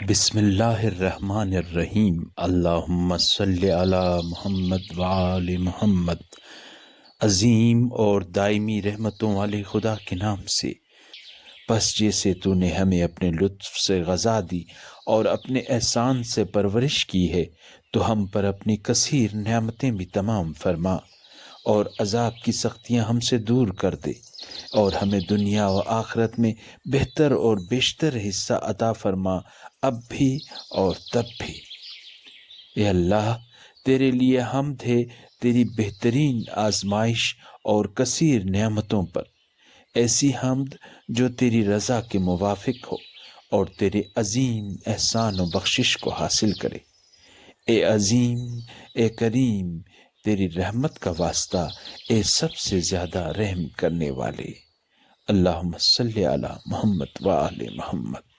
بسم اللہ الرحمن الرحیم، اللہم صلی علی محمد وآل محمد۔ عظیم اور دائمی رحمتوں والے خدا کے نام سے۔ پس جیسے تو نے ہمیں اپنے لطف سے غذا دی اور اپنے احسان سے پرورش کی ہے، تو ہم پر اپنی کثیر نعمتیں بھی تمام فرما اور عذاب کی سختیاں ہم سے دور کر دے، اور ہمیں دنیا و آخرت میں بہتر اور بیشتر حصہ عطا فرما، اب بھی اور تب بھی۔ اے اللہ، تیرے لیے حمد ہے تیری بہترین آزمائش اور کثیر نعمتوں پر، ایسی حمد جو تیری رضا کے موافق ہو اور تیرے عظیم احسان و بخشش کو حاصل کرے۔ اے عظیم، اے کریم، تیری رحمت کا واسطہ، اے سب سے زیادہ رحم کرنے والے۔ اللہم صلی علی محمد وآل محمد۔